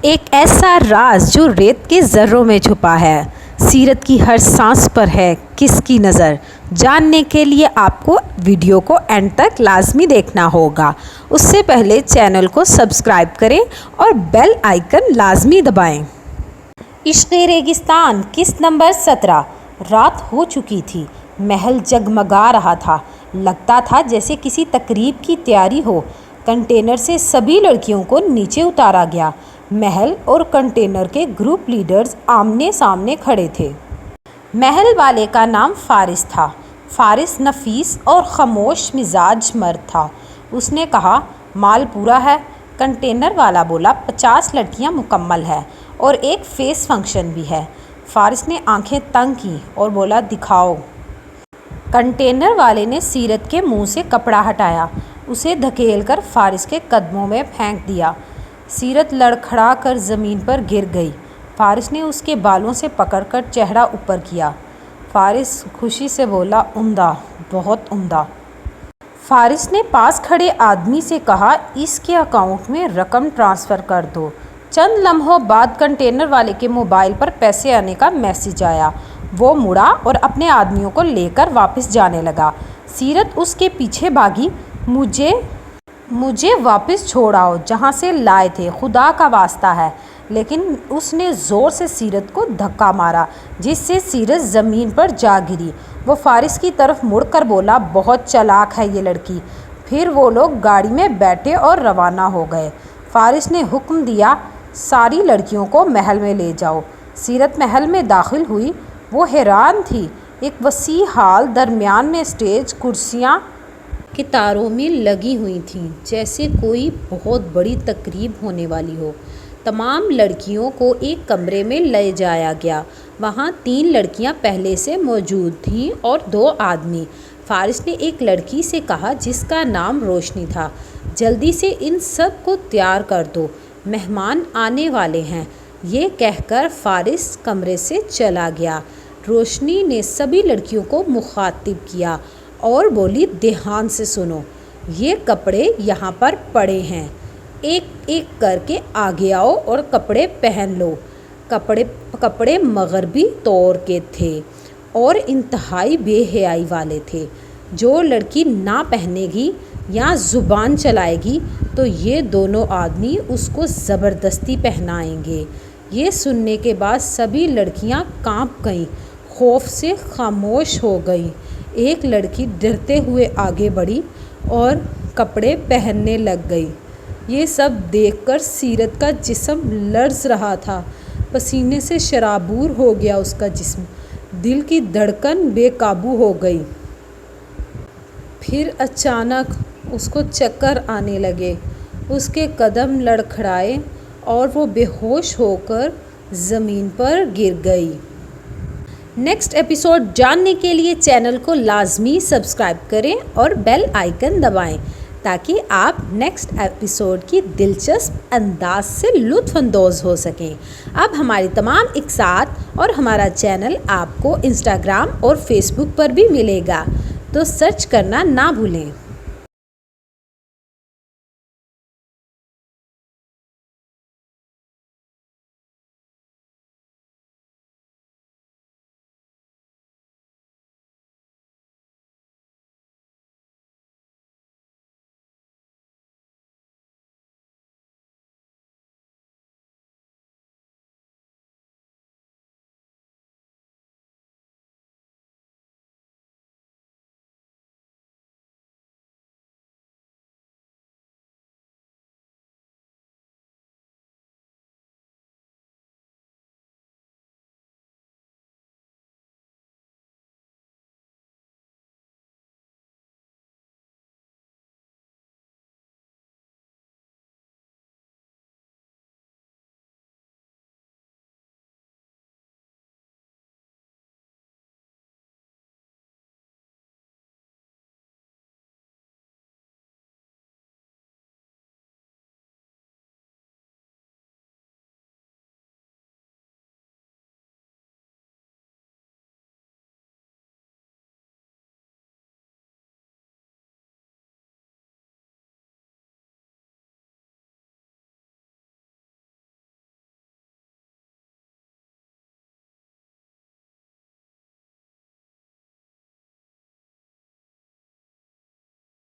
ایک ایسا راز جو ریت کے ذروں میں چھپا ہے، سیرت کی ہر سانس پر ہے کس کی نظر؟ جاننے کے لیے آپ کو ویڈیو کو اینڈ تک لازمی دیکھنا ہوگا۔ اس سے پہلے چینل کو سبسکرائب کریں اور بیل آئیکن لازمی دبائیں۔ عشق ریگستان قسط نمبر 17۔ رات ہو چکی تھی، محل جگمگا رہا تھا، لگتا تھا جیسے کسی تقریب کی تیاری ہو۔ کنٹینر سے سبھی لڑکیوں کو نیچے اتارا گیا۔ محل اور کنٹینر کے گروپ لیڈرز آمنے سامنے کھڑے تھے۔ محل والے کا نام فارس تھا۔ فارس نفیس اور خاموش مزاج مرد تھا۔ اس نے کہا، مال پورا ہے؟ کنٹینر والا بولا، 50 لڑکیاں مکمل ہے اور ایک فیس فنکشن بھی ہے۔ فارس نے آنکھیں تنگ کی اور بولا، دکھاؤ۔ کنٹینر والے نے سیرت کے منہ سے کپڑا ہٹایا، اسے دھکیل کر فارس کے قدموں میں پھینک دیا۔ سیرت لڑکھڑا کر زمین پر گر گئی۔ فارس نے اس کے بالوں سے پکڑ کر چہرہ اوپر کیا۔ فارس خوشی سے بولا، عمدہ، بہت عمدہ۔ فارس نے پاس کھڑے آدمی سے کہا، اس کے اکاؤنٹ میں رقم ٹرانسفر کر دو۔ چند لمحوں بعد کنٹینر والے کے موبائل پر پیسے آنے کا میسج آیا۔ وہ مڑا اور اپنے آدمیوں کو لے کر واپس جانے لگا۔ سیرت اس کے پیچھے بھاگی۔ مجھے واپس چھوڑاؤ جہاں سے لائے تھے، خدا کا واسطہ ہے۔ لیکن اس نے زور سے سیرت کو دھکا مارا جس سے سیرت زمین پر جا گری۔ وہ فارس کی طرف مڑ کر بولا، بہت چالاک ہے یہ لڑکی۔ پھر وہ لوگ گاڑی میں بیٹھے اور روانہ ہو گئے۔ فارس نے حکم دیا، ساری لڑکیوں کو محل میں لے جاؤ۔ سیرت محل میں داخل ہوئی۔ وہ حیران تھی۔ ایک وسیع ہال، درمیان میں اسٹیج، کرسیاں قطاروں میں لگی ہوئی تھیں جیسے کوئی بہت بڑی تقریب ہونے والی ہو۔ تمام لڑکیوں کو ایک کمرے میں لے جایا گیا۔ وہاں 3 لڑکیاں پہلے سے موجود تھیں اور 2 آدمی۔ فارس نے ایک لڑکی سے کہا جس کا نام روشنی تھا، جلدی سے ان سب کو تیار کر دو، مہمان آنے والے ہیں۔ یہ کہہ کر فارس کمرے سے چلا گیا۔ روشنی نے سبھی لڑکیوں کو مخاطب کیا اور بولی، دھیان سے سنو، یہ کپڑے یہاں پر پڑے ہیں، ایک ایک کر کے آگے آؤ اور کپڑے پہن لو۔ کپڑے مغربی طور کے تھے اور انتہائی بے حیائی والے تھے۔ جو لڑکی نہ پہنے گی یا زبان چلائے گی تو یہ دونوں آدمی اس کو زبردستی پہنائیں گے۔ یہ سننے کے بعد سبھی لڑکیاں کانپ گئیں، خوف سے خاموش ہو گئیں۔ ایک لڑکی ڈرتے ہوئے آگے بڑھی اور کپڑے پہننے لگ گئی۔ یہ سب دیکھ کر سیرت کا جسم لرز رہا تھا، پسینے سے شرابور ہو گیا اس کا جسم، دل کی دھڑکن بے قابو ہو گئی۔ پھر اچانک اس کو چکر آنے لگے، اس کے قدم لڑکھڑائے اور وہ بے ہوش ہو کر زمین پر گر گئی۔ نیکسٹ ایپیسوڈ جاننے کے لیے چینل کو لازمی سبسکرائب کریں اور بیل آئیکن دبائیں تاکہ آپ نیکسٹ ایپیسوڈ کی دلچسپ انداز سے لطف اندوز ہو سکیں۔ اب ہماری تمام اقساط اور ہمارا چینل آپ کو انسٹاگرام اور فیس بک پر بھی ملے گا، تو سرچ کرنا نہ بھولیں۔